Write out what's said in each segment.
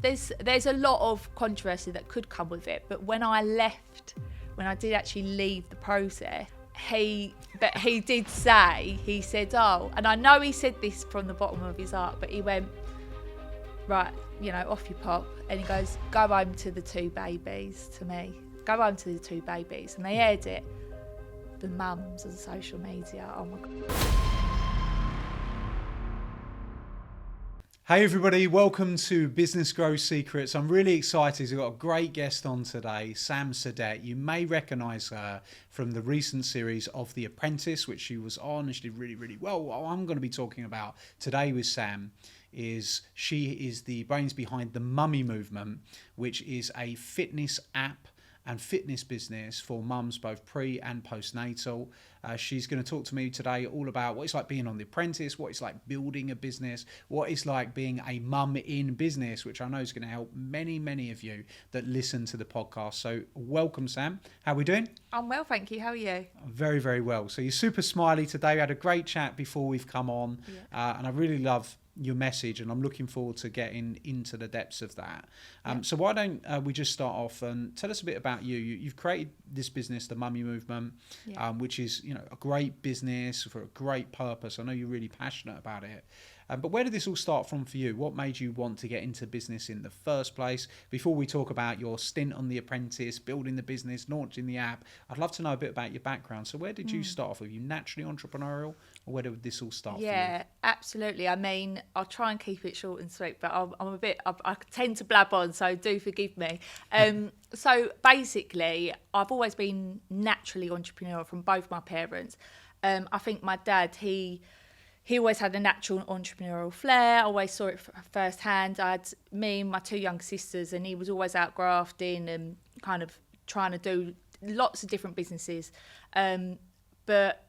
There's a lot of controversy that could come with it, but when I did actually leave the process, he did say, he said, oh, and I know he said this from the bottom of his heart, but he went, right, off you pop, and he goes, go home to the 2 babies, to me. Go home to the 2 babies. And they aired it, the mums on social media. Oh my God. Hey everybody, welcome to Business Growth Secrets. I'm really excited. We've got a great guest on today, Sam Saadet. You may recognise her from the recent series of The Apprentice, which she was on and she did really, really well. What I'm going to be talking about today with Sam is she is the brains behind the Mummy Movement, which is a fitness app and fitness business for mums both pre and postnatal. She's going to talk to me today all about what it's like being on The Apprentice, what it's like building a business, what it's like being a mum in business, which I know is going to help many, many of you that listen to the podcast. So welcome, Sam. How are we doing? I'm well, thank you. How are you? Very, very well. So you're super smiley today. We had a great chat before we've come on, and I really love your message, and I'm looking forward to getting into the depths of that. So why don't we just start off and tell us a bit about you. You've created this business, the Mummy Movement, which is a great business for a great purpose. I know you're really passionate about it. But where did this all start from for you? What made you want to get into business in the first place? Before we talk about your stint on The Apprentice, building the business, launching the app, I'd love to know a bit about your background. So where did you start off? Were you naturally entrepreneurial, or where did this all start for you? Yeah, absolutely. I mean, I'll try and keep it short and sweet, but I tend to blab on, so do forgive me. So basically, I've always been naturally entrepreneurial from both my parents. I think my dad, he always had a natural entrepreneurial flair. I always saw it firsthand. I had me and my 2 younger sisters, and he was always out grafting and kind of trying to do lots of different businesses. But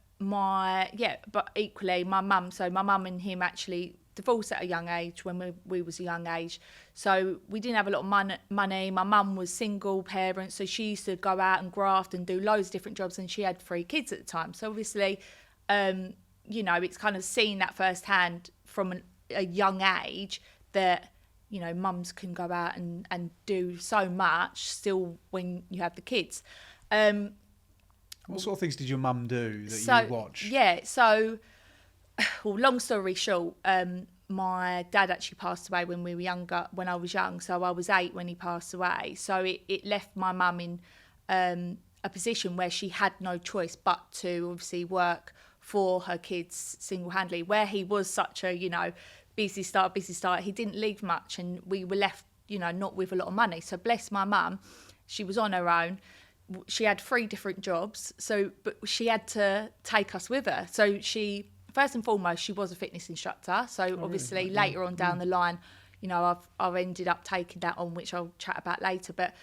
equally my mum. So my mum and him actually divorced at a young age when we was a young age. So we didn't have a lot of money. My mum was single parent, so she used to go out and graft and do loads of different jobs, and she had 3 kids at the time. So obviously, it's kind of seen that firsthand from a young age that, mums can go out and do so much still when you have the kids. What sort of things did your mum do that you watched? Yeah, so, long story short, my dad actually passed away when I was young, so I was 8 when he passed away. So it left my mum in a position where she had no choice but to obviously work for her kids single-handedly, where he was such a, busy start, he didn't leave much, and we were left, not with a lot of money. So bless my mum, she was on her own. She had 3 different jobs, but she had to take us with her. So she, first and foremost, she was a fitness instructor. So obviously later on down the line, I've ended up taking that on, which I'll chat about later. But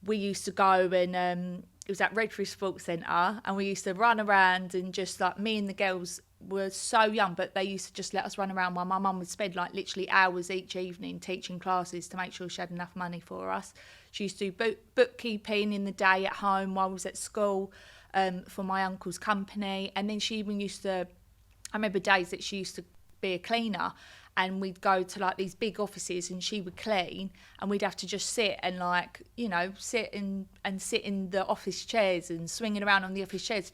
we used to go and it was at Redbridge Sports Centre, and we used to run around, and just like me and the girls were so young, but they used to just let us run around while my mum would spend like literally hours each evening teaching classes to make sure she had enough money for us. She used to do bookkeeping in the day at home while I was at school for my uncle's company. And then she even used to, I remember days that she used to be a cleaner, and we'd go to like these big offices and she would clean, and we'd have to just sit and sit in the office chairs and swinging around on the office chairs.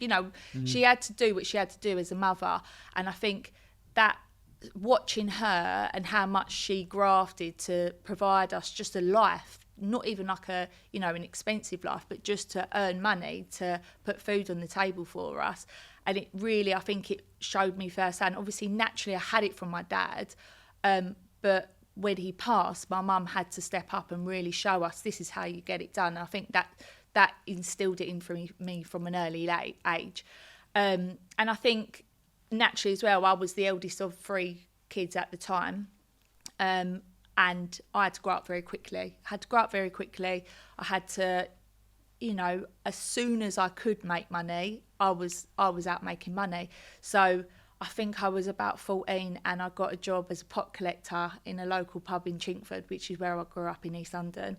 She had to do what she had to do as a mother. And I think that watching her and how much she grafted to provide us just a life, not even like an expensive life, but just to earn money to put food on the table for us. And it really, I think it showed me firsthand. Obviously, naturally, I had it from my dad, but when he passed, my mum had to step up and really show us this is how you get it done. And I think that instilled it in me from an early age. And I think naturally as well, I was the eldest of 3 kids at the time. And I had to grow up very quickly. I had to, as soon as I could make money, I was out making money. So I think I was about 14 and I got a job as a pot collector in a local pub in Chinkford, which is where I grew up in East London.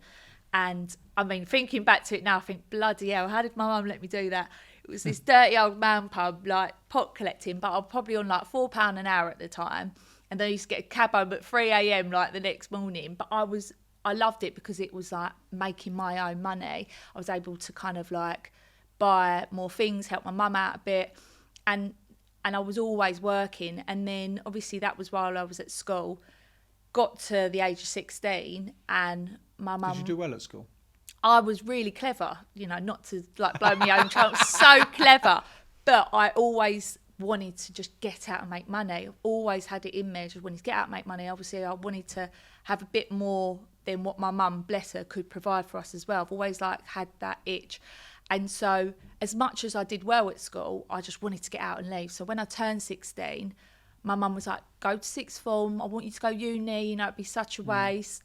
And I mean, thinking back to it now, I think, bloody hell, how did my mum let me do that? It was this dirty old man pub, like pot collecting, but I was probably on like £4 an hour at the time. And then I used to get a cab home at 3 a.m. like the next morning. But I was I loved it because it was like making my own money. I was able to kind of like buy more things, help my mum out a bit, and I was always working. And then obviously that was while I was at school. Got to the age of 16, and my mum. Did you do well at school? I was really clever, you know, not to like blow my own trumpet, so clever, but I always wanted to just get out and make money. I've always had it in me, just wanted to get out and make money. Obviously, I wanted to have a bit more than what my mum, bless her, could provide for us as well. I've always like had that itch. And so as much as I did well at school, I just wanted to get out and leave. So when I turned 16, my mum was like, go to sixth form. I want you to go uni, you know, it'd be such a waste.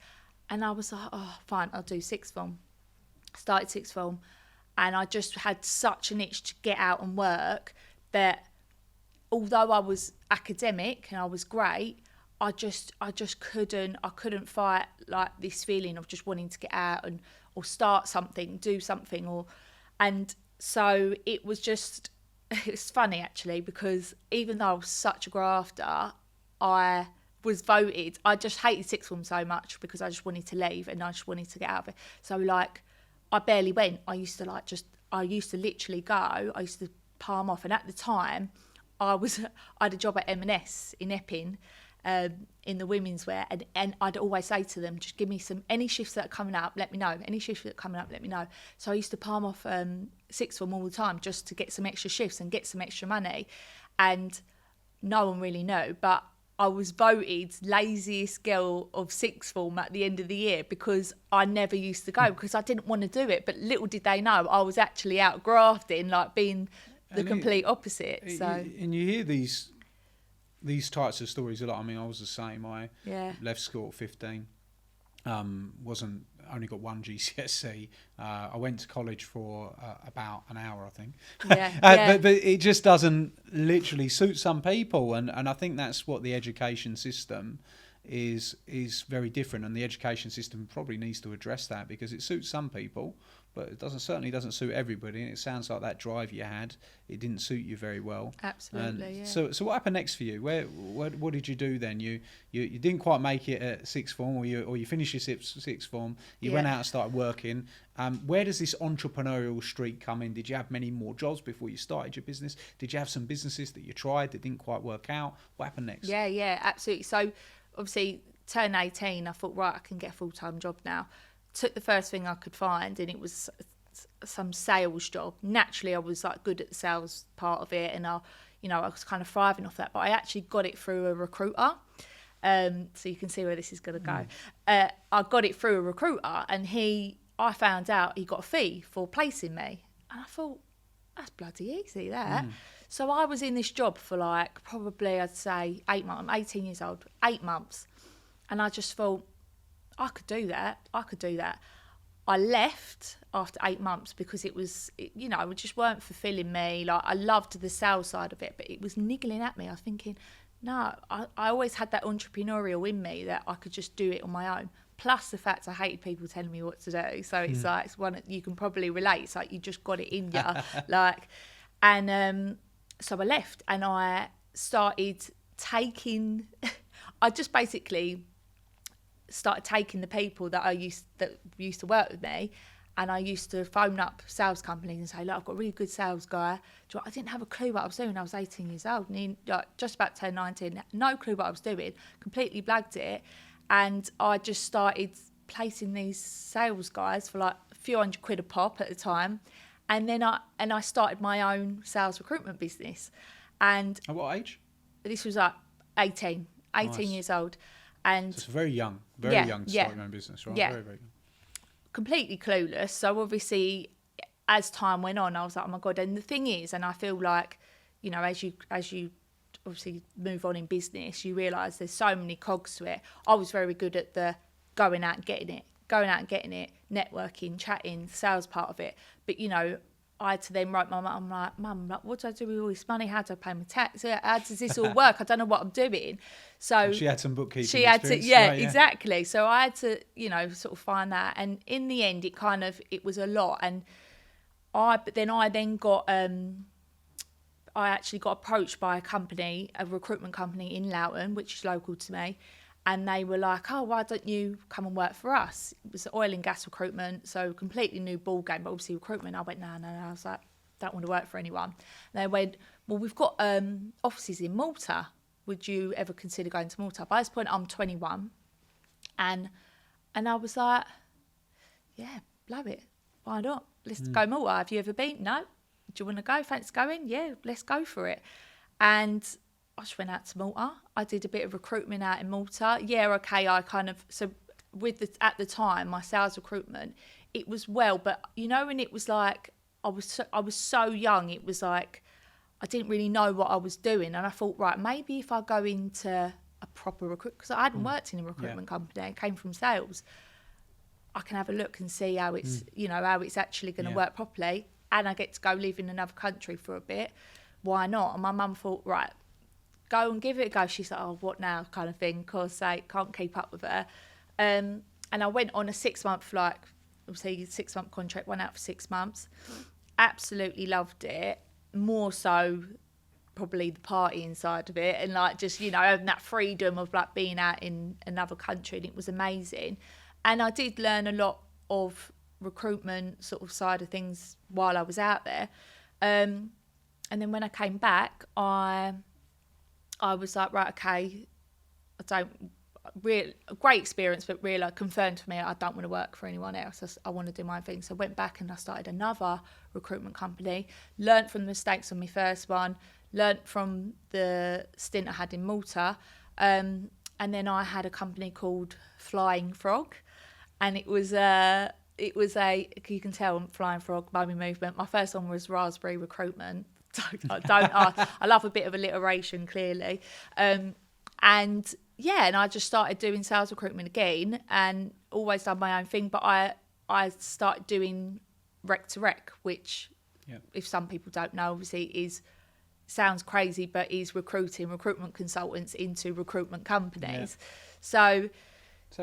And I was like, oh, fine, I'll do sixth form. Started sixth form, and I just had such an itch to get out and work that although I was academic and I was great, I just couldn't fight like this feeling of just wanting to get out and or start something, do something, and so it was funny actually, because even though I was such a grafter, I was voted. I just hated sixth form so much because I just wanted to leave and I just wanted to get out of it. So like, I barely went. I used to literally go. I used to palm off. And at the time, I had a job at M&S in Epping, in the women's wear. And I'd always say to them, just give me any shifts that are coming up, let me know. Any shifts that are coming up, let me know. So I used to palm off sixth form all the time just to get some extra shifts and get some extra money. And no one really knew, but I was voted laziest girl of sixth form at the end of the year because I never used to go because I didn't want to do it. But little did they know I was actually out grafting, like being the complete opposite. So and you hear these types of stories a lot. I mean, I was the same. I left school at 15. Only got one GCSE. I went to college for about an hour, I think. But it just doesn't literally suit some people, and I think that's what the education system is very different, and the education system probably needs to address that because it suits some people, but it certainly doesn't suit everybody. And it sounds like that drive you had, it didn't suit you very well. Absolutely. So what happened next for you? What did you do then? You didn't quite make it at sixth form, or you finished your sixth form. You went out and started working. Where does this entrepreneurial streak come in? Did you have many more jobs before you started your business? Did you have some businesses that you tried that didn't quite work out? What happened next? Yeah, absolutely. So obviously, turned 18, I thought, right, I can get a full-time job now. Took the first thing I could find, and it was some sales job. Naturally, I was like good at the sales part of it, and I was kind of thriving off that. But I actually got it through a recruiter. So you can see where this is going to go. I got it through a recruiter, and I found out he got a fee for placing me, and I thought, that's bloody easy, that. So I was in this job for like probably, I'd say 8 months. I'm 18 years old, 8 months, and I just thought, I could do that. I left after 8 months because it just weren't fulfilling me. Like, I loved the sales side of it, but it was niggling at me. I was thinking, no, I always had that entrepreneurial in me that I could just do it on my own. Plus the fact I hated people telling me what to do. So it's like, it's one you can probably relate. It's like you just got it in you. So I left and I started taking, I just basically started taking the people that used to work with me, and I used to phone up sales companies and say, look, I've got a really good sales guy. I didn't have a clue what I was doing. I was 18 years old, and he, just about to turn 19, no clue what I was doing, completely blagged it. And I just started placing these sales guys for like a few £100 a pop at the time. And then I started my own sales recruitment business. And at what age? This was like 18 Nice. years old. And so it's very young to start your own business, right? Yeah. Very, very young. Completely clueless. So obviously, as time went on, I was like, oh my God. And the thing is, and I feel like, as you obviously move on in business, you realise there's so many cogs to it. I was very good at the going out and getting it, networking, chatting, sales part of it. But, I had to then write my mum, I'm like, Mum, what do I do with all this money? How do I pay my tax? How does this all work? I don't know what I'm doing. So she had some bookkeeping She had to, experience, right, exactly. So I had to, sort of find that. And in the end, it was a lot. And I actually got approached by a recruitment company in Loughton, which is local to me. And they were like, oh, why don't you come and work for us? It was oil and gas recruitment, so completely new ball game, but obviously recruitment. I went, no. I was like, don't want to work for anyone. And they went, well, we've got offices in Malta. Would you ever consider going to Malta? By this point, I'm 21. And I was like, yeah, blow it. Why not? Let's go Malta. Have you ever been? No. Do you want to go? Fancy going? Yeah, let's go for it. And I just went out to Malta. I did a bit of recruitment out in Malta. Yeah, okay, at the time, my sales recruitment, it was but when it was like, I was so young, it was like, I didn't really know what I was doing. And I thought, right, maybe if I go into a proper recruit, because I hadn't worked in a recruitment company, I came from sales, I can have a look and see how it's, how it's actually going to work properly. And I get to go live in another country for a bit. Why not? And my mum thought, right, go and give it a go. She's like, oh, what now, kind of thing. Of course, I can't keep up with her. And I went on a 6-month, obviously 6-month contract, went out for 6 months. Absolutely loved it. More so probably the partying side of it, and just, having that freedom of being out in another country, and it was amazing. And I did learn a lot of recruitment sort of side of things while I was out there. And then when I came back, I was like, right, okay, great experience, but really confirmed for me, I don't want to work for anyone else. I want to do my own thing. So I went back and I started another recruitment company, learnt from the mistakes on my first one, learnt from the stint I had in Malta. And then I had a company called Flying Frog, and it was a, you can tell, Flying Frog, mummy movement. My first one was Raspberry Recruitment. I love a bit of alliteration, clearly. And I just started doing sales recruitment again, and always done my own thing. But I started doing rec to rec, which, if some people don't know, obviously sounds crazy, but is recruitment consultants into recruitment companies. So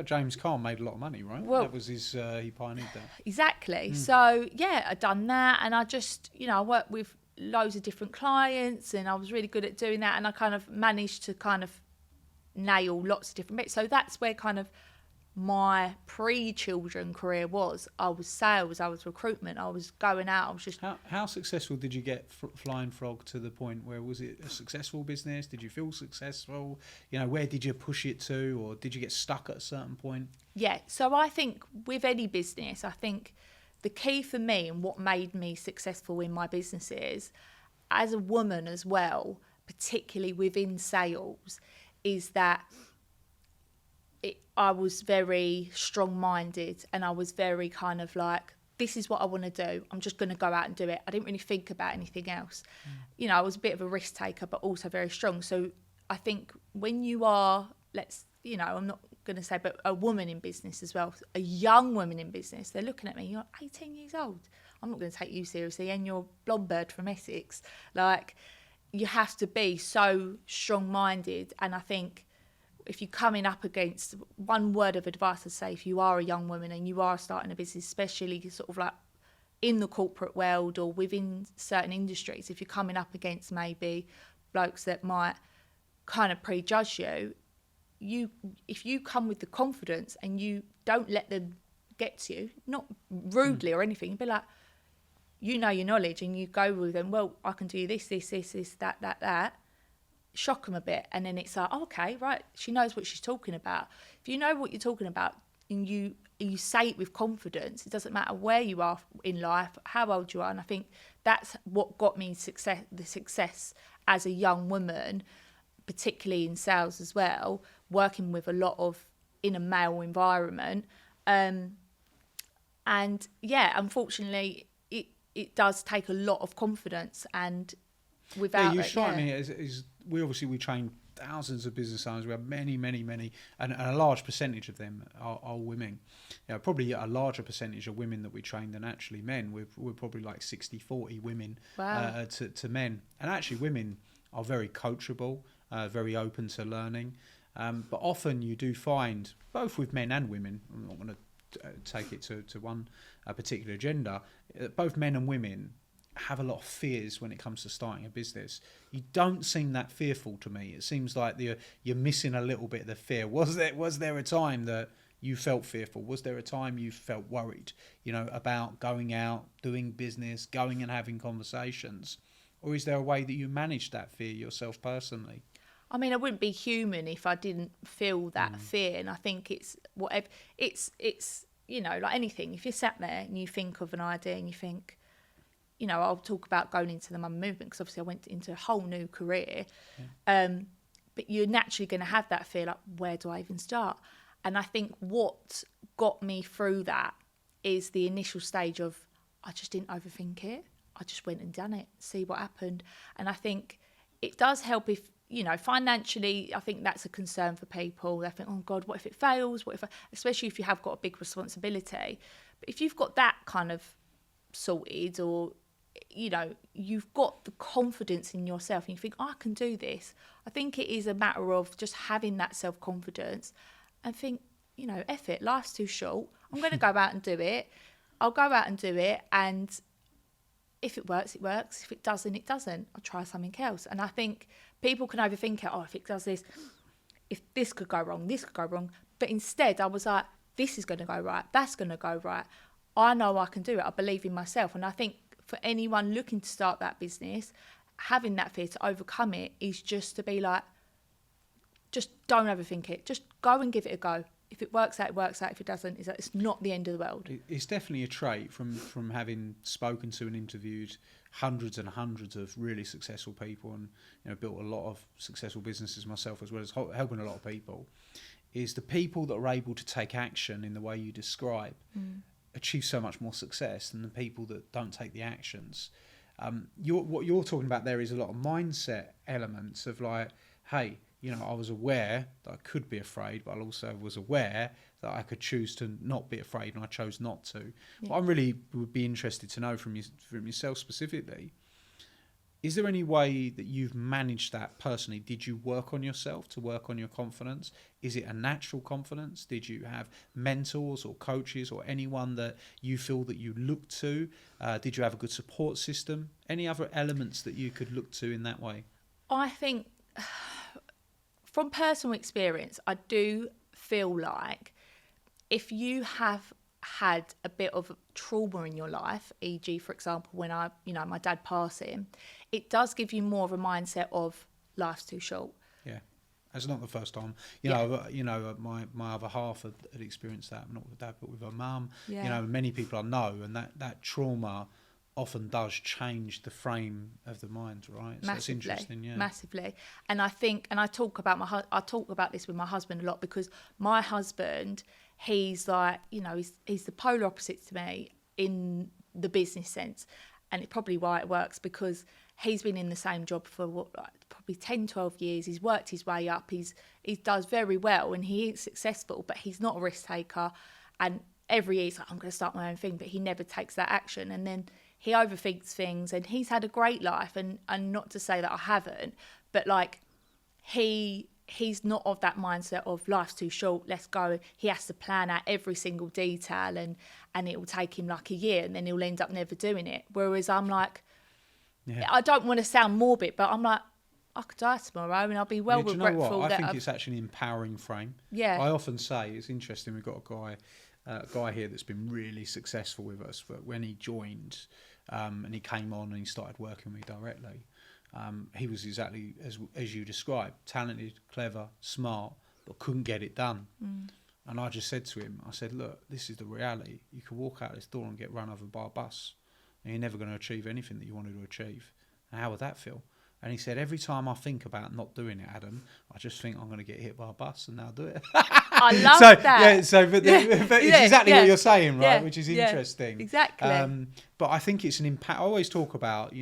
James Caan made a lot of money, right? Well, that was his, he pioneered that. Exactly. So I'd done that, and I just, I worked with loads of different clients, and I was really good at doing that, and I kind of managed to kind of nail lots of different bits. So that's where kind of my pre-children career was. I was sales, I was recruitment, I was going out, I was just... How successful did you get Flying Frog to the point where, was it a successful business? Did you feel successful? Where did you push it to, or did you get stuck at a certain point? Yeah, so I think with any business, I think the key for me and what made me successful in my businesses, as a woman as well, particularly within sales, is that I was very strong-minded, and I was very kind of like, this is what I want to do. I'm just going to go out and do it. I didn't really think about anything else. I was a bit of a risk taker, but also very strong. So I think when you are, I'm not going to say, but a woman in business as well, a young woman in business, they're looking at me, you're 18 years old. I'm not going to take you seriously, and you're blonde bird from Essex. You have to be so strong-minded, and I think if you're coming up against, one word of advice I'd say, if you are a young woman and you are starting a business, especially sort of in the corporate world or within certain industries, if you're coming up against maybe blokes that might kind of prejudge you, if you come with the confidence and you don't let them get to you, not rudely or anything, be like, your knowledge, and you go with them, well, I can do this, that, shock them a bit, and then it's like, oh, okay, right, she knows what she's talking about. If you know what you're talking about and you say it with confidence, it doesn't matter where you are in life, how old you are. And I think that's what got me the success as a young woman, particularly in sales as well, working with a lot of in a male environment. Unfortunately, it does take a lot of confidence, and without you strike me as we train thousands of business owners. We have many, and a large percentage of them are women. Probably a larger percentage of women that we train than actually men. We're probably like 60-40 women to men. And actually women are very coachable, very open to learning. But often you do find, both with men and women, I'm not going to take it to one particular gender, both men and women have a lot of fears when it comes to starting a business. You don't seem that fearful to me. It seems like you're missing a little bit of the fear. Was there a time that you felt fearful? Was there a time you felt worried, about going out, doing business, going and having conversations? Or is there a way that you manage that fear yourself personally? I mean, I wouldn't be human if I didn't feel that fear. And I think it's whatever, it's like anything. If you're sat there and you think of an idea and you think, I'll talk about going into the mum movement, because obviously I went into a whole new career. Yeah. But you're naturally going to have that fear, like, where do I even start? And I think what got me through that is the initial stage of, I just didn't overthink it. I just went and done it, see what happened. And I think it does help if, financially, I think that's a concern for people. They think, oh God, what if it fails? Especially if you have got a big responsibility. But if you've got that kind of sorted, or, you've got the confidence in yourself and you think, I can do this. I think it is a matter of just having that self-confidence and think, F it, life's too short. I'm going to go out and do it. I'll go out and do it. And if it works, it works. If it doesn't, it doesn't. I'll try something else. And I think people can overthink it. Oh, if it does this, if this could go wrong, this could go wrong. But instead, I was like, this is going to go right. That's going to go right. I know I can do it. I believe in myself. And I think for anyone looking to start that business, having that fear to overcome it is just to be like, just don't overthink it. Just go and give it a go. If it works out, it works out. If it doesn't, it's not the end of the world. It's definitely a trait from having spoken to and interviewed hundreds and hundreds of really successful people, and built a lot of successful businesses myself, as well as helping a lot of people, is the people that are able to take action in the way you describe achieve so much more success than the people that don't take the actions. What you're talking about there is a lot of mindset elements of like, hey, I was aware that I could be afraid, but I also was aware that I could choose to not be afraid, and I chose not to. Yeah. What I really would be interested to know from yourself specifically, is there any way that you've managed that personally? Did you work on yourself to work on your confidence? Is it a natural confidence? Did you have mentors or coaches or anyone that you feel that you look to? Did you have a good support system? Any other elements that you could look to in that way? I think from personal experience, I do feel like if you have had a bit of trauma in your life, e.g., for example, when my dad passing, it does give you more of a mindset of life's too short. Yeah, that's not the first time. My other half had experienced that, not with dad, but with her mum. Yeah. Many people I know, and that trauma often does change the frame of the mind, right? So it's interesting, yeah. Massively. And I think, and I talk about this with my husband a lot, because my husband, he's like, he's the polar opposite to me in the business sense. And it's probably why it works, because he's been in the same job for probably 10, 12 years. He's worked his way up. He does very well and he is successful, but he's not a risk taker. And every year he's like, I'm going to start my own thing, but he never takes that action. And then he overthinks things, and he's had a great life. And not to say that I haven't, but like he's not of that mindset of life's too short, let's go. He has to plan out every single detail, and it will take him like a year, and then he'll end up never doing it. Whereas I'm like, I don't want to sound morbid, but I'm like, I could die tomorrow and I'll be regretful. Do you know what? I think it's actually an empowering frame. Yeah. I often say, it's interesting, we've got a guy here that's been really successful with us. But when he joined and he came on and he started working with me directly, he was exactly as you described, talented, clever, smart, but couldn't get it done. And I just said to him, I said, look, this is the reality. You can walk out this door and get run over by a bus, and you're never going to achieve anything that you wanted to achieve. And how would that feel? And he said, every time I think about not doing it, Adam, I just think I'm going to get hit by a bus, and now I'll do it. I love that. Yeah, but it's exactly what you're saying, right? Which is interesting. Exactly. But I think it's an impact. I always talk about,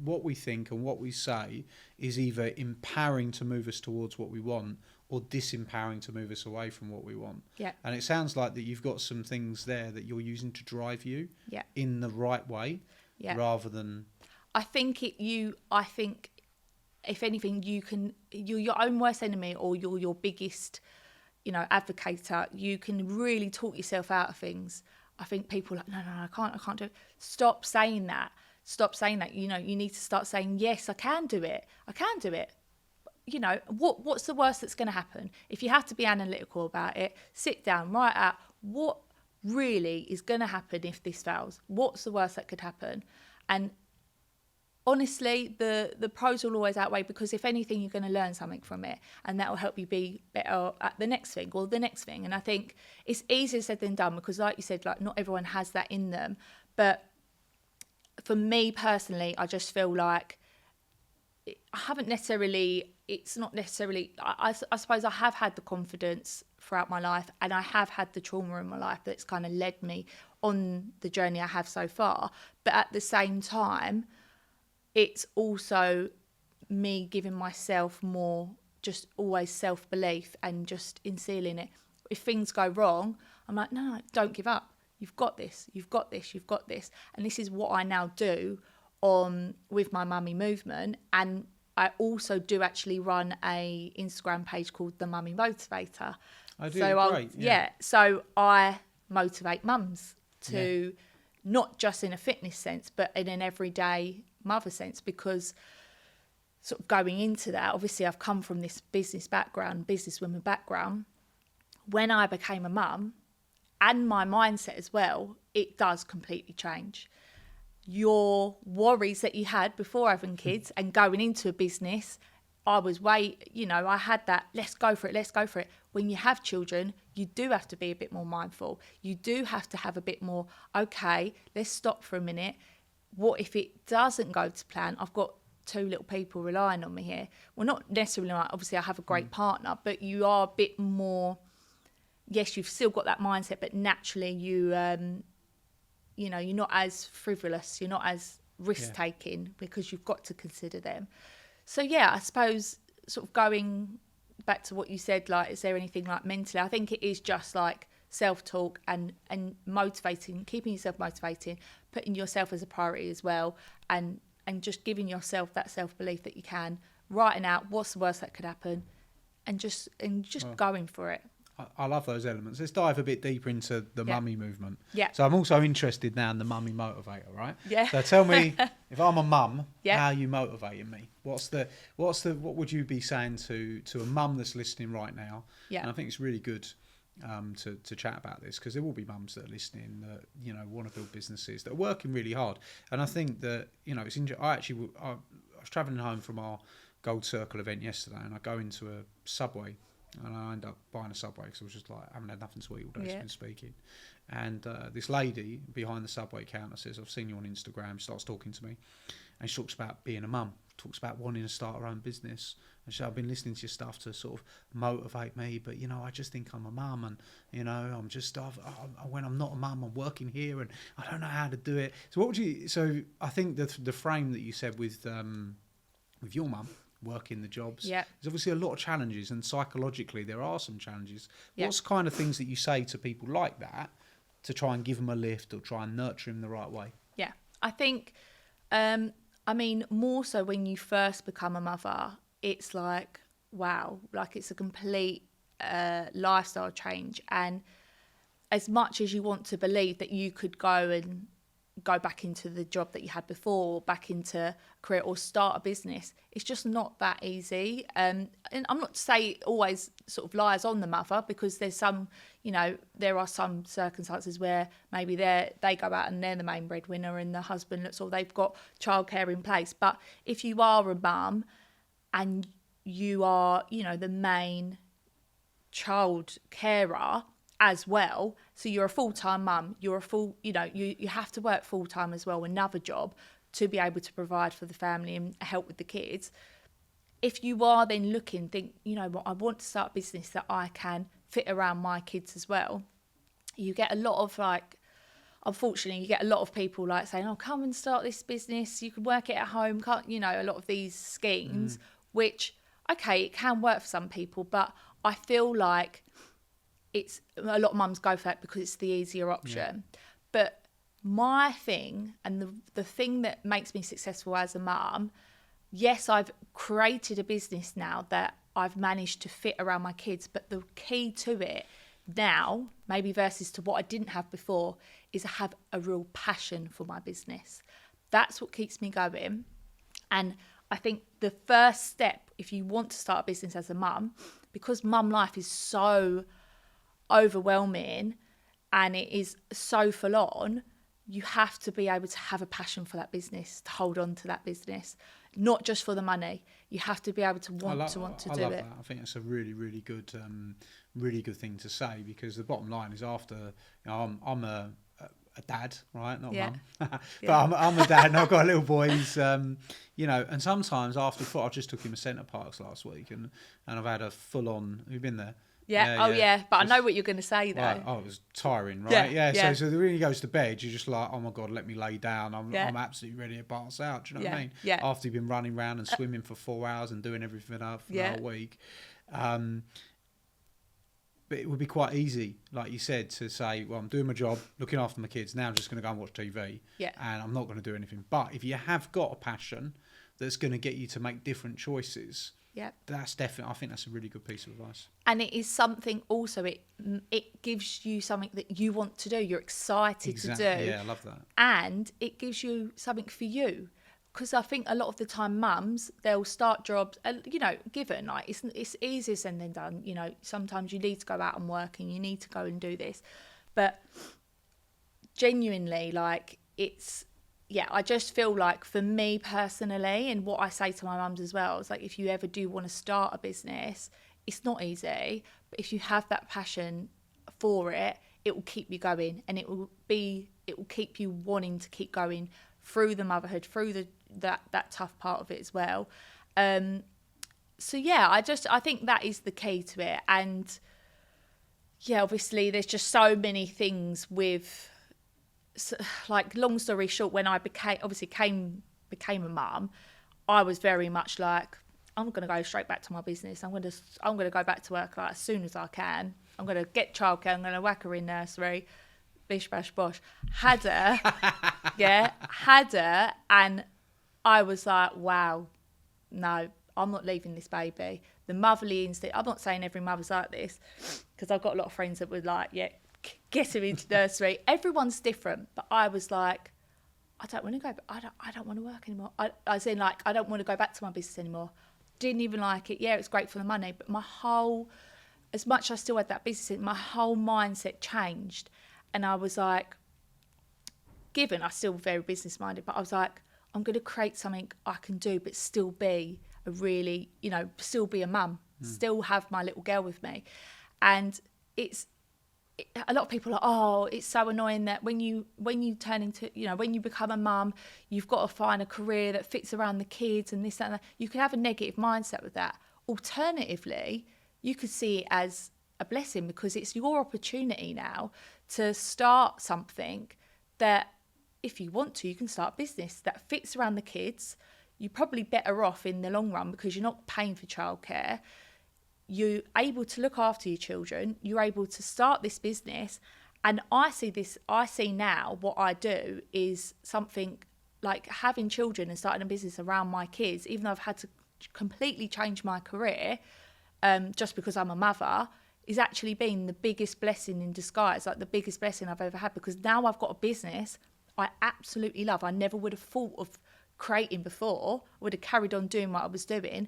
what we think and what we say is either empowering to move us towards what we want, or disempowering to move us away from what we want. Yeah. And it sounds like that you've got some things there that you're using to drive you in the right way, rather than. I think if anything, you're your own worst enemy, or you're your biggest, advocator. You can really talk yourself out of things. I think people are like, no, I can't do it. Stop saying that. stop saying that. You need to start saying, yes, I can do it. I can do it. What's the worst that's going to happen? If you have to be analytical about it, sit down, write out what really is going to happen if this fails. What's the worst that could happen? And honestly, the pros will always outweigh, because if anything, you're going to learn something from it, and that will help you be better at the next thing or the next thing. And I think it's easier said than done, because like you said, like not everyone has that in them. But for me personally, I just feel like I haven't necessarily, it's not necessarily, I suppose I have had the confidence throughout my life, and I have had the trauma in my life that's kind of led me on the journey I have so far. But at the same time, it's also me giving myself more just always self-belief and just instilling it. If things go wrong, I'm like, no, don't give up. You've got this, you've got this, you've got this. And this is what I now do with my mummy movement. And I also do actually run a Instagram page called The Mummy Motivator. I do, so great. So I motivate mums to not just in a fitness sense, but in an everyday mother sense, because sort of going into that, obviously I've come from this businesswoman background. When I became a mum, and my mindset as well, it does completely change. Your worries that you had before having kids and going into a business, I had that, let's go for it. When you have children, you do have to be a bit more mindful. You do have to have a bit more, okay, let's stop for a minute. What if it doesn't go to plan? I've got 2 little people relying on me here. Well, not necessarily, obviously I have a great partner, but you are a bit more, yes, you've still got that mindset, but naturally you're not as frivolous, you're not as risk-taking, because you've got to consider them. So, I suppose sort of going back to what you said, like, is there anything like mentally? I think it is just like self-talk and motivating, keeping yourself motivated, putting yourself as a priority as well, and just giving yourself that self-belief that you can, writing out what's the worst that could happen, and just going for it. I love those elements. Let's dive a bit deeper into the mummy movement. Yeah. So I'm also interested now in the mummy motivator, right? Yeah. So tell me, if I'm a mum, Yeah. how are you motivating me? What would you be saying to a mum that's listening right now? Yeah. And I think it's really good to chat about this, because there will be mums that are listening that want to build businesses, that are working really hard. And I think that it's interesting. I was travelling home from our Gold Circle event yesterday, and I go into a Subway. And I end up buying a Subway because I was just like, I haven't had nothing to eat all day, so I've been speaking. And this lady behind the Subway counter says, I've seen you on Instagram, starts talking to me. And she talks about being a mum, talks about wanting to start her own business. And she said, I've been listening to your stuff to sort of motivate me, but, I just think I'm a mum, and, I'm just, when I'm not a mum, I'm working here, and I don't know how to do it. So I think the frame that you said with your mum, working the jobs. Yeah. There's obviously a lot of challenges, and psychologically there are some challenges. Yeah. What's kind of things that you say to people like that to try and give them a lift or try and nurture them the right way? Yeah, I think, more so when you first become a mother, it's like, wow, like it's a complete lifestyle change. And as much as you want to believe that you could go back into the job that you had before, or back into a career, or start a business, it's just not that easy. And I'm not to say it always sort of lies on the mother, because there's some, there are some circumstances where maybe they go out and they're the main breadwinner, and the husband looks, or they've got childcare in place. But if you are a mum and you are, the main child carer as well, so you're a full-time mum, you're a full, you have to work full-time as well, another job, to be able to provide for the family and help with the kids. If you are then think, what, I want to start a business that I can fit around my kids as well, you get a lot of unfortunately, you get a lot of people saying, oh, come and start this business, you can work it at home, a lot of these schemes, which, okay, it can work for some people, but I feel like it's a lot of mums go for that because it's the easier option. Yeah. But my thing, and the thing that makes me successful as a mum, yes, I've created a business now that I've managed to fit around my kids, but the key to it now, maybe versus to what I didn't have before, is I have a real passion for my business. That's what keeps me going. And I think the first step, if you want to start a business as a mum, because mum life is so overwhelming and it is so full on, you have to be able to have a passion for that business, to hold on to that business, not just for the money. You have to be able to want to do it. I love that. I think that's a really, really good thing to say, because the bottom line is, after, you know, I'm a dad, right? Not mum. But I'm a dad, and I've got a little boy. He's, you know, and sometimes after foot, I just took him to Centre Parks last week, and I've had a full on. Have you been there? Yeah. But just, I know what you're going to say, though. Right. Oh, it was tiring, right? So when he goes to bed, you're just like, oh my God, let me lay down. I'm absolutely ready to pass out. Do you know what I mean? Yeah. After you've been running around and swimming for 4 hours and doing everything up for the whole week. But it would be quite easy, like you said, to say, well, I'm doing my job, looking after my kids. Now I'm just going to go and watch TV. And I'm not going to do anything. But if you have got a passion that's going to get you to make different choices, that's definitely, I think that's a really good piece of advice. And it is something also, it gives you something that you want to do, you're excited to do. Yeah, I love that. And it gives you something for you. Because I think a lot of the time mums, they'll start jobs, you know, given, like, it's easier said than done. You know, sometimes you need to go out and work and you need to go and do this. But genuinely, like, I just feel like, for me personally, and what I say to my mums as well, is like, if you ever do want to start a business, it's not easy, but if you have that passion for it, it will keep you going, and it will keep you wanting to keep going through the motherhood, through that tough part of it as well. I think that is the key to it. And obviously there's just so many things with, like, long story short, when I became a mum, I was very much like, I'm going to go straight back to my business. I'm going to go back to work, like, as soon as I can. I'm going to get childcare. I'm going to whack her in nursery. Bish bash bosh. Had her, and I was like, wow, no, I'm not leaving this baby. The motherly instinct. I'm not saying every mother's like this, because I've got a lot of friends that were like, get her into nursery. Everyone's different, but I was like, I don't want to go. I don't want to work anymore. I don't want to go back to my business anymore. Didn't even like it. Yeah, it's great for the money, but as much as I still had that business, my whole mindset changed. And I was like, given I'm still very business minded, but I was like, I'm going to create something I can do, but still be still be a mum, still have my little girl with me. And a lot of people are like, oh, it's so annoying that when you turn into, when you become a mum, you've got to find a career that fits around the kids and this, that, and that. You can have a negative mindset with that. Alternatively, you could see it as a blessing, because it's your opportunity now to start something that, if you want to, you can start a business that fits around the kids. You're probably better off in the long run, because you're not paying for childcare. You're able to look after your children. You're able to start this business. And I see now what I do is something like having children and starting a business around my kids, even though I've had to completely change my career just because I'm a mother, is actually been the biggest blessing in disguise, like the biggest blessing I've ever had, because now I've got a business I absolutely love. I never would have thought of creating before. I would have carried on doing what I was doing,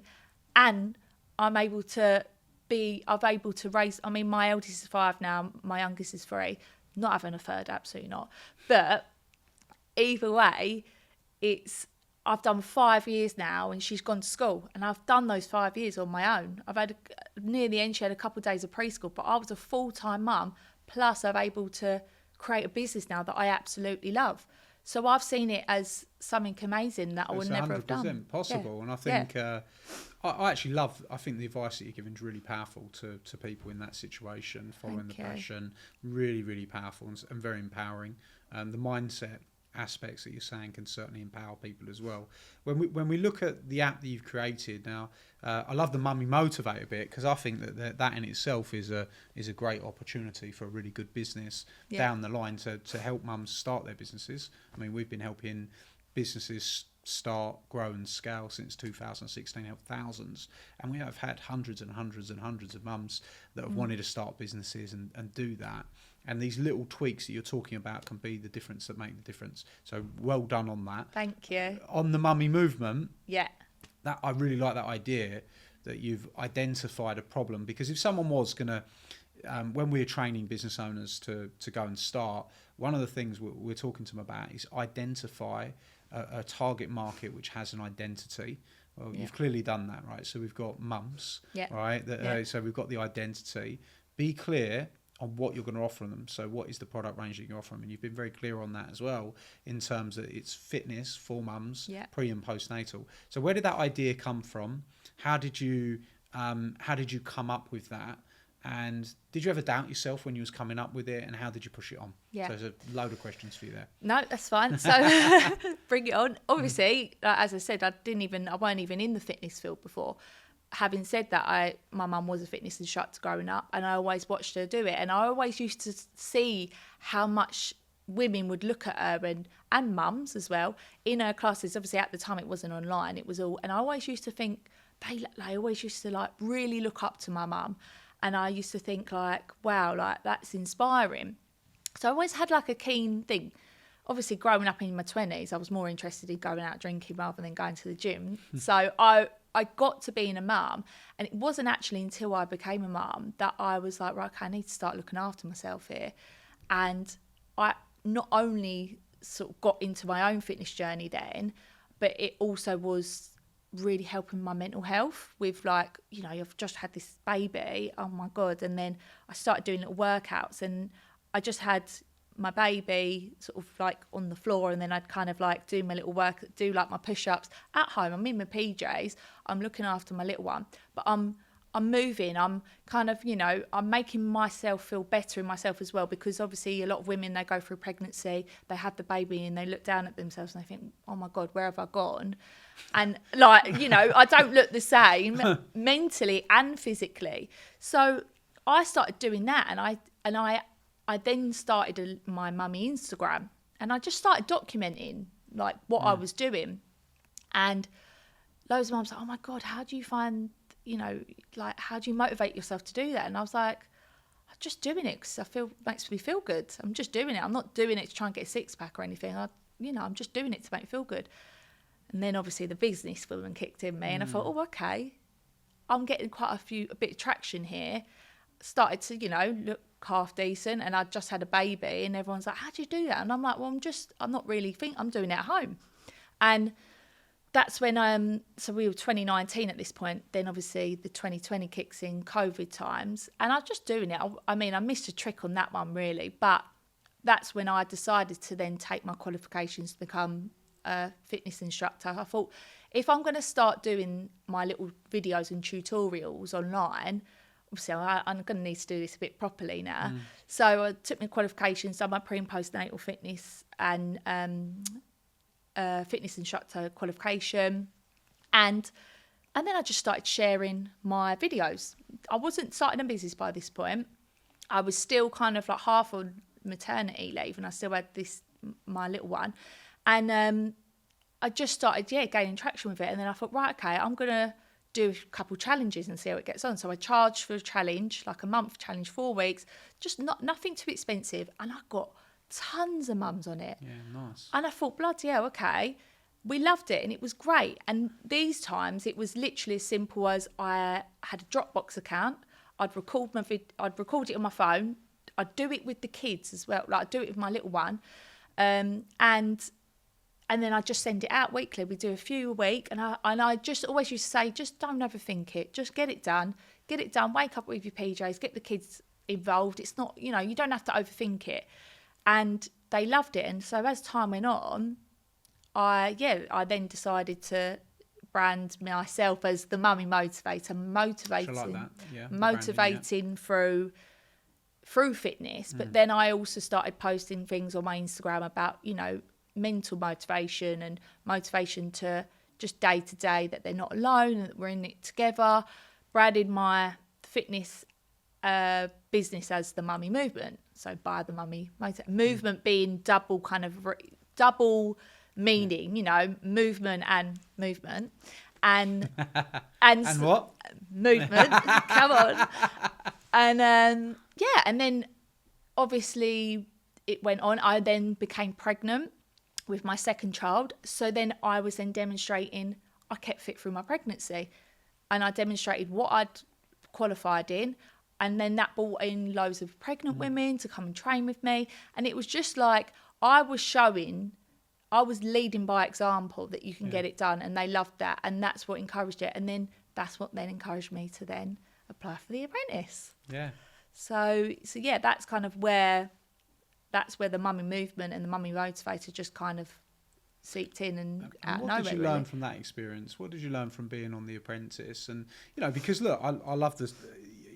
and I've able to raise, my eldest is 5 now, my youngest is 3, not having a third, absolutely not. But either way, I've done 5 years now, and she's gone to school, and I've done those 5 years on my own. I've had near the end, she had a couple of days of preschool, but I was a full-time mum, plus I'm able to create a business now that I absolutely love. So I've seen it as something amazing that I would never have done. It's 100% possible. And I think I actually I think the advice that you're giving is really powerful to people in that situation, following the passion. Really, really powerful and very empowering. The mindset aspects that you're saying can certainly empower people as well. When we look at the app that you've created now, I love the Mummy Motivator bit, because I think that in itself is a great opportunity for a really good business down the line to help mums start their businesses. We've been helping businesses start, grow and scale since 2016, helped thousands, and we have had hundreds and hundreds and hundreds of mums that have wanted to start businesses and do that. And these little tweaks that you're talking about can be the difference that make the difference. So well done on that. Thank you. On the mummy movement, Yeah. that I really like that idea that you've identified a problem, because if someone was going to, when we're training business owners to go and start, one of the things we're talking to them about is identify a target market which has an identity. Well, you've clearly done that, right? So we've got mums, right? So we've got the identity. Be clear on what you're going to offer them. So what is the product range that you're offering? And you've been very clear on that as well, in terms that it's fitness for mums, pre and postnatal. So where did that idea come from? How did you come up with that? And did you ever doubt yourself when you was coming up with it? And how did you push it on? Yeah. So there's a load of questions for you there. No, that's fine. So bring it on. Obviously, as I said, I weren't even in the fitness field before. Having said that, my mum was a fitness instructor growing up, and I always watched her do it. And I always used to see how much women would look at her, and mums as well, in her classes. Obviously, at the time, it wasn't online. It was all, and I always used to think, they always used to like really look up to my mum. And I used to think like, wow, like that's inspiring. So I always had like a keen thing. Obviously, growing up in my 20s, I was more interested in going out drinking rather than going to the gym. So I got to being a mum, and it wasn't actually until I became a mum that I was like, right, okay, I need to start looking after myself here. And I not only sort of got into my own fitness journey then, but it also was really helping my mental health with, like, you know, I've just had this baby, oh my God. And then I started doing little workouts, and I just had my baby sort of like on the floor, and then I'd kind of like do my little work, do like my push-ups at home. I'm in my PJs, I'm looking after my little one, but I'm moving, I'm kind of, you know, I'm making myself feel better in myself as well, because obviously a lot of women, they go through pregnancy, they have the baby, and they look down at themselves and they think, oh my God, where have I gone? And like, you know, I don't look the same mentally and physically. So I started doing that, and I then started my mummy Instagram, and I just started documenting like what I was doing. And loads of mums like, oh my God, how do you find, you know, like, how do you motivate yourself to do that? And I was like, I'm just doing it because makes me feel good. I'm just doing it. I'm not doing it to try and get a six pack or anything. I'm just doing it to make me feel good. And then obviously the business woman kicked in me, and I thought, oh, okay, I'm getting quite a bit of traction here. Started to, you know, look half decent, and I just had a baby, and everyone's like, how do you do that? And I'm like, well, I'm not really I'm doing it at home. And that's when so we were 2019 at this point. Then obviously the 2020 kicks in, COVID times, and I was just doing it. I mean, I missed a trick on that one really, but that's when I decided to then take my qualifications to become a fitness instructor. I thought, if I'm going to start doing my little videos and tutorials online, obviously I'm going to need to do this a bit properly now. So I took my qualifications, done my pre and postnatal fitness and fitness instructor qualification, and then I just started sharing my videos. I wasn't starting a business by this point. I was still kind of like half on maternity leave, and I still had my little one, and I just started gaining traction with it. And then I thought, right, okay, I'm gonna do a couple challenges and see how it gets on. So I charged for a challenge, like a month challenge, 4 weeks, just nothing too expensive, and I got tons of mums on it. Yeah, nice. And I thought, bloody hell, okay. We loved it, and it was great. And these times it was literally as simple as I had a Dropbox account. I'd record it on my phone. I'd do it with the kids as well. Like, I'd do it with my little one. And then I just send it out weekly. We do a few a week, and I just always used to say, just don't overthink it. Just get it done. Wake up with your PJs. Get the kids involved. It's not, you know, you don't have to overthink it. And they loved it. And so as time went on, I then decided to brand myself as the mummy motivator, motivating through fitness. But then I also started posting things on my Instagram about, you know, mental motivation and motivation to just day to day, that they're not alone and that we're in it together. Branded my fitness business as the mummy movement. So by the mummy movement being double meaning, you know, movement and movement, and what movement. Come on, and and then obviously it went on. I then became pregnant with my second child. So then I was then demonstrating, I kept fit through my pregnancy, and I demonstrated what I'd qualified in. And then that brought in loads of pregnant women to come and train with me. And it was just like, I was leading by example that you can get it done. And they loved that. And that's what encouraged it. And then that's what then encouraged me to then apply for the Apprentice. Yeah. So yeah, that's kind of where the mummy movement and the mummy motivator just kind of seeped in and out of nowhere. What did you learn from that experience? What did you learn from being on the Apprentice? And, you know, because look, I love this,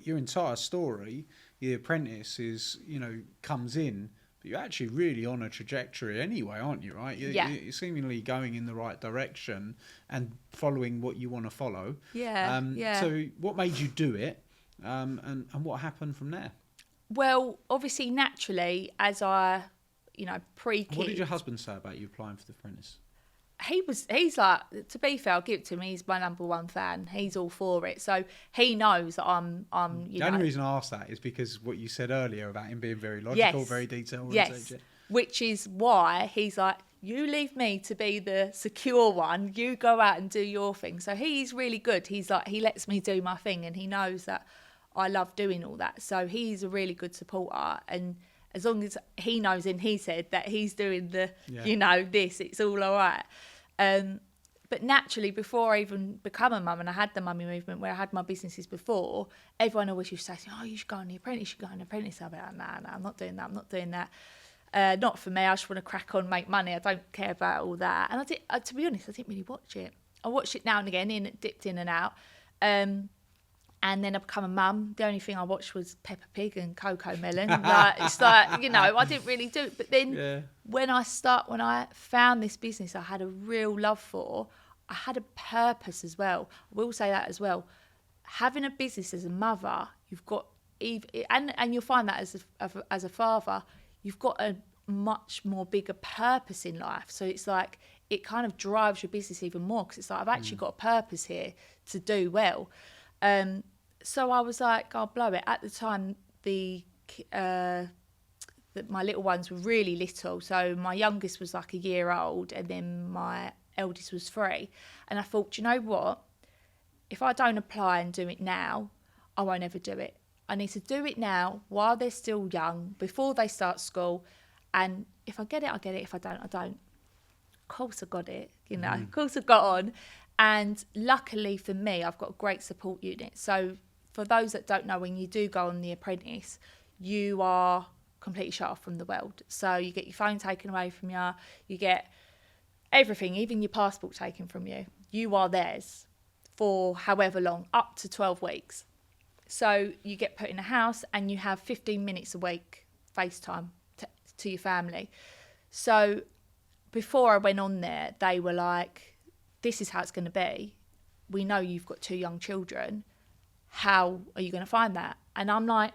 your entire story, the Apprentice is, you know, comes in, but you're actually really on a trajectory anyway, aren't you, right? You're seemingly going in the right direction and following what you want to follow. Yeah. So what made you do it? And what happened from there? Well, obviously, naturally, as I, you know, pre-kids. What did your husband say about you applying for the Apprentice? He's like, to be fair, I'll give it to him, he's my number one fan. He's all for it. So he knows that I'm you know. The only reason I asked that is because what you said earlier about him being very logical, very detailed. Yes, which is why he's like, you leave me to be the secure one. You go out and do your thing. So he's really good. He's like, he lets me do my thing, and he knows that I love doing all that. So he's a really good supporter. And as long as he knows in his head that he's doing the, you know, this, it's all right. But naturally, before I even become a mum, and I had the mummy movement where I had my businesses before, everyone always used to say, oh, you should go on the Apprentice, you should go on the Apprentice. I'll be like, no, I'm not doing that. Not for me. I just want to crack on, make money. I don't care about all that. And I did, to be honest, I didn't really watch it. I watched it now and again, dipped in and out. And then I become a mum. The only thing I watched was Peppa Pig and Coco Melon. It's like, you know, I didn't really do it. But then when I found this business I had a real love for, I had a purpose as well. I will say that as well. Having a business as a mother, you've got, and you'll find that as a father, you've got a much more bigger purpose in life. So it's like, it kind of drives your business even more, because it's like, I've actually got a purpose here to do well. So I was like, I'll blow it. At the time, my little ones were really little. So my youngest was like a year old, and then my eldest was 3. And I thought, do you know what? If I don't apply and do it now, I won't ever do it. I need to do it now while they're still young, before they start school. And if I get it, I get it. If I don't, I don't. Of course I got it, you know. Of course I got on. And luckily for me, I've got a great support unit. So for those that don't know, when you do go on the Apprentice, you are completely shut off from the world. So you get your phone taken away from you, you get everything, even your passport taken from you. You are theirs for however long, up to 12 weeks. So you get put in a house and you have 15 minutes a week FaceTime to your family. So before I went on there, they were like, this is how it's going to be. We know you've got 2 young children. How are you going to find that? And I'm like,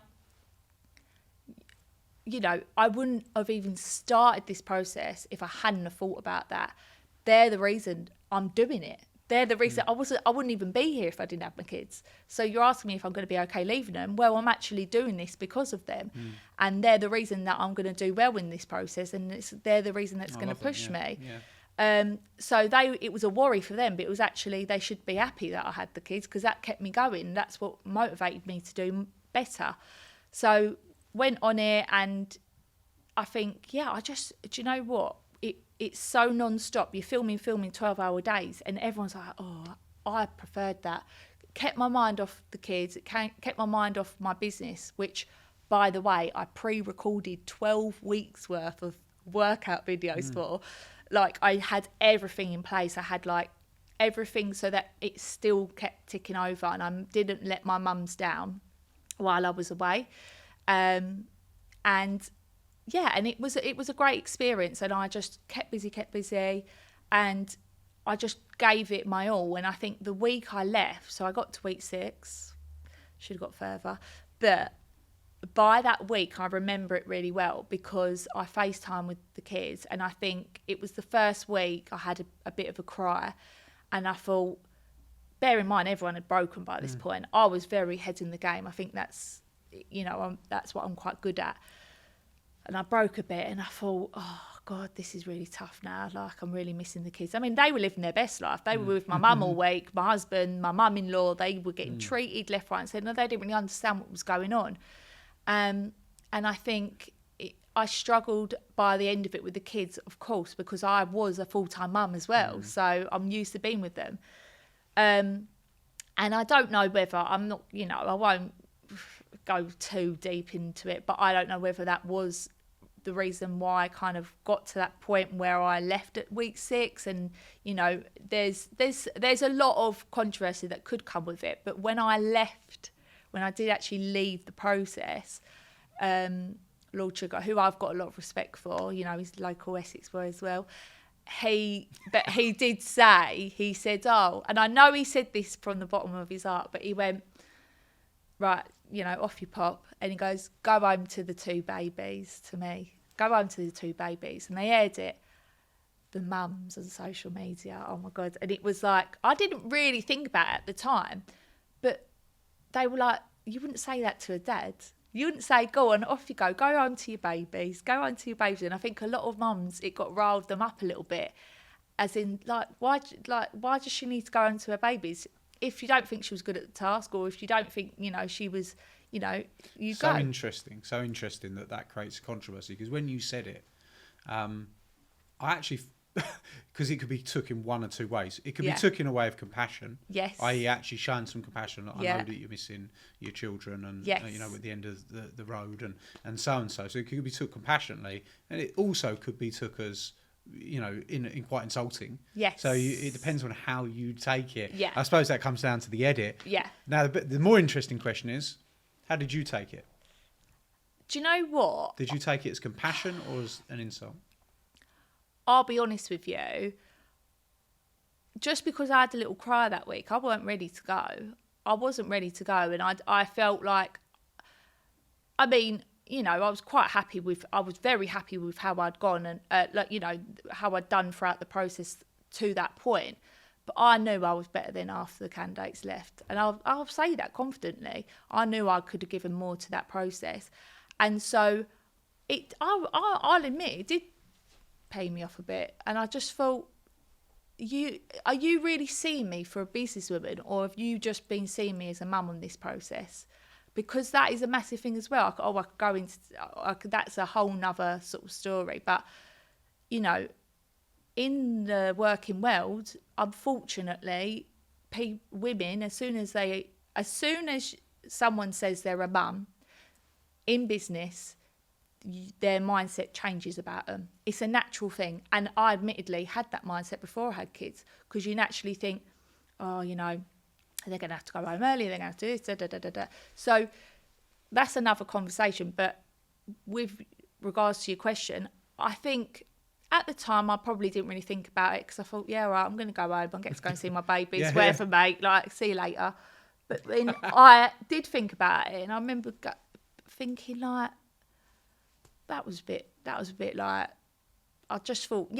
you know, I wouldn't have even started this process if I hadn't have thought about that. They're the reason I'm doing it. They're the reason I wouldn't even be here if I didn't have my kids. So you're asking me if I'm going to be okay leaving them. Well, I'm actually doing this because of them. And they're the reason that I'm going to do well in this process. And they're the reason that's going to push me. So it was a worry for them, but it was actually, they should be happy that I had the kids, because that kept me going. That's what motivated me to do better. So went on it, and I think, do you know what? It's so non-stop. You're filming 12-hour days, and everyone's like, oh, I preferred that. Kept my mind off the kids. It kept my mind off my business, which, by the way, I pre-recorded 12 weeks worth of workout videos for. Like, I had everything in place. I had like everything so that it still kept ticking over, and I didn't let my mums down while I was away. And it was a great experience, and I just kept busy, and I just gave it my all. And I think the week I left, so I got to week 6, should have got further, but by that week, I remember it really well, because I FaceTime with the kids, and I think it was the first week I had a bit of a cry, and I thought, bear in mind, everyone had broken by this point. I was very head in the game. I think that's, you know, that's what I'm quite good at. and I broke a bit, and I thought, oh God, this is really tough now. Like, I'm really missing the kids. I mean, they were living their best life. They were with my mum all week, my husband, my mum-in-law. They were getting treated left, right, and centre. They didn't really understand what was going on. And I think I struggled by the end of it with the kids, of course, because I was a full-time mum as well. So I'm used to being with them. And I don't know whether, I'm not, I won't go too deep into it, but I don't know whether that was the reason why I kind of got to that point where I left at week 6. And there's a lot of controversy that could come with it, but when I did actually leave the process, Lord Sugar, who I've got a lot of respect for, he's a local Essex boy as well, he did say, he said, oh, and I know he said this from the bottom of his heart, but he went, right, off you pop. And he goes, go home to the 2 babies, to me. Go home to the 2 babies. And they aired it, the mums on social media. Oh my God. And it was like, I didn't really think about it at the time, but they were like, you wouldn't say that to a dad. You wouldn't say, go on, off you go home to your babies, go home to your babies. And I think a lot of mums, it riled them up a little bit, as in, why does she need to go home to her babies? If you don't think she was good at the task, or if you don't think, she was, you so go. So interesting that creates controversy, because when you said it, I actually, because it could be took in one or two ways. It could be took in a way of compassion. Yes. I.e. actually showing some compassion. I Yeah. know that you're missing your children and, Yes. At the end of the road and so and so. So it could be took compassionately. And it also could be took as, in quite insulting. Yes. So it depends on how you take it. Yeah. I suppose that comes down to the edit. Yeah. Now, the more interesting question is, how did you take it? Do you know what? Did you take it as compassion or as an insult? I'll be honest with you. Just because I had a little cry that week, I wasn't ready to go. I wasn't ready to go. And I felt like, I was I was very happy with how I'd gone and, how I'd done throughout the process to that point. But I knew I was better than half the candidates left. And I'll say that confidently. I knew I could have given more to that process. And so I'll admit, it did pay me off a bit. And I just thought, are you really seeing me for a businesswoman, or have you just been seeing me as a mum on this process? Because that is a massive thing as well. I could go into, that's a whole nother sort of story. But, in the working world, unfortunately, women, as soon as someone says they're a mum in business, their mindset changes about them. It's a natural thing. And I admittedly had that mindset before I had kids, because you naturally think, oh, they're going to have to go home early, they're going to have to do this, da, da, da, da, da. So that's another conversation. But with regards to your question, I think at the time I probably didn't really think about it, because I thought, yeah, right, I'm going to go home, I get to go and see my babies, whatever, mate, like, see you later. But then I did think about it, and I remember thinking, like, that was a bit like, I just thought,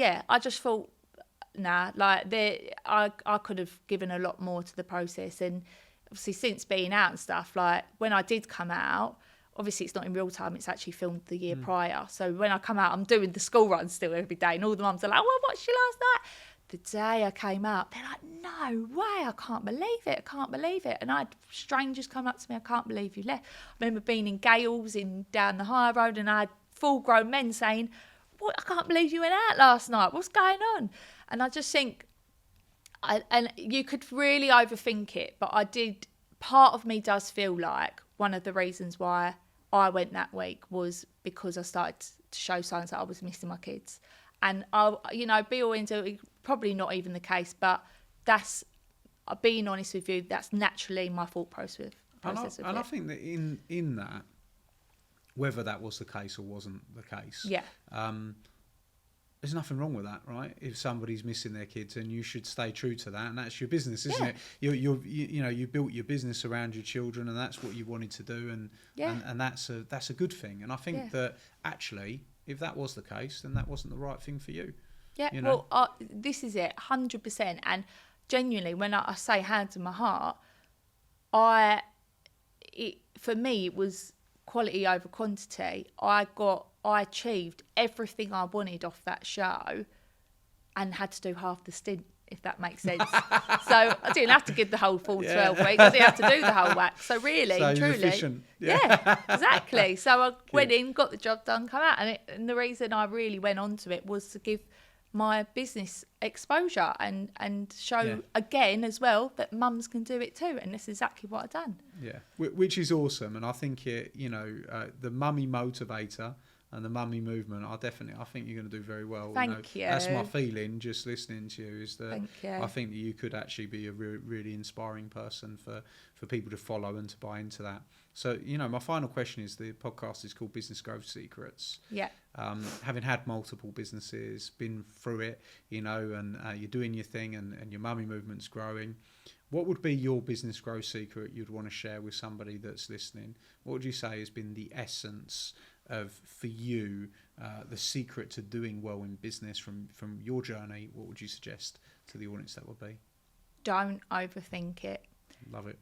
nah, like, I could have given a lot more to the process. And obviously since being out and stuff, like, when I did come out, obviously it's not in real time, it's actually filmed the year prior. So when I come out, I'm doing the school run still every day, and all the mums are like, well, I watched you last night. The day I came out, they're like, no way, I can't believe it. And I had strangers come up to me, I can't believe you left. I remember being in Gales down the high road, and I had full grown men saying, what, I can't believe you went out last night, what's going on? And I just think, and you could really overthink it, but part of me does feel like one of the reasons why I went that week was because I started to show signs that I was missing my kids. And be all into, probably not even the case, but that's, being honest with you, that's naturally my thought process. And I think that in that, whether that was the case or wasn't the case, there's nothing wrong with that, right? If somebody's missing their kids, and you should stay true to that, and that's your business, isn't it? You built your business around your children, and that's what you wanted to do, and that's a good thing. And I think that actually, if that was the case, then that wasn't the right thing for you. Yeah, well, this is it, 100%. And genuinely, when I say hand to my heart, for me, it was quality over quantity. I got I achieved everything I wanted off that show and had to do half the stint, if that makes sense. So I didn't have to give the whole full 12 weeks. I didn't have to do the whole whack. So really, so truly. efficient. Yeah, exactly. So I went in, got the job done, come out. And the reason I really went on to it was to give my business exposure and show again as well that mums can do it too. And that's exactly what I've done. Yeah, which is awesome. And I think the mummy motivator and the mummy movement, I think you're going to do very well. Thank you. That's my feeling just listening to you, is that Thank you. I think that you could actually be a really inspiring person for people to follow and to buy into that. So, my final question is, the podcast is called Business Growth Secrets. Yeah. Having had multiple businesses, been through it, and you're doing your thing and your mummy movement's growing, what would be your business growth secret you'd want to share with somebody that's listening? What would you say has been the essence of, for you, the secret to doing well in business from your journey? What would you suggest to the audience that would be? Don't overthink it. Love it.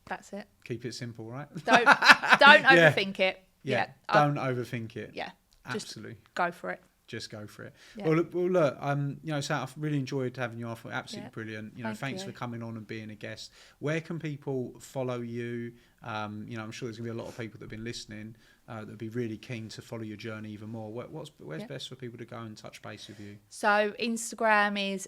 That's it. Keep it simple, right? Don't overthink it. Yeah. Don't overthink it. Yeah. Absolutely. Just go for it. Just go for it. Yeah. Well, look, Sam, I've really enjoyed having you on. Absolutely brilliant. Thanks you. for coming on and being a guest. Where can people follow you? I'm sure there's going to be a lot of people that have been listening that'd be really keen to follow your journey even more. Where's best for people to go and touch base with you? So Instagram is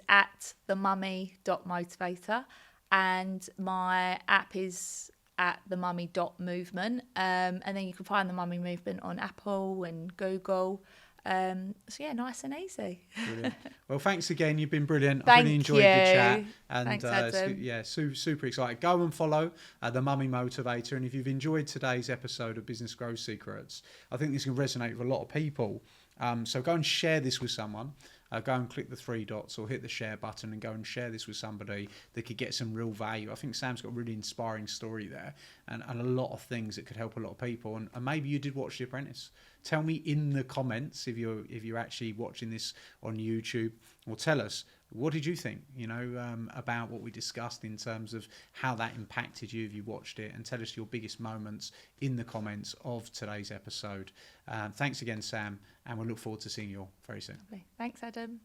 @themummy.motivator, and my app is @themummy.movement. And then you can find the Mummy Movement on Apple and Google. So yeah, nice and easy. Brilliant. Well, thanks again. You've been brilliant. Thank I've really enjoyed you. the chat. And Thanks, Adam. super excited. Go and follow the Mummy Motivator. And if you've enjoyed today's episode of Business Growth Secrets, I think this can resonate with a lot of people. So go and share this with someone. Go and click the 3 dots or hit the share button and go and share this with somebody that could get some real value. I think Sam's got a really inspiring story there and a lot of things that could help a lot of people. And maybe you did watch The Apprentice. Tell me in the comments if you're actually watching this on YouTube, or tell us, what did you think, about what we discussed in terms of how that impacted you if you watched it, and tell us your biggest moments in the comments of today's episode. Thanks again, Sam, and we'll look forward to seeing you all very soon. Thanks, Adam.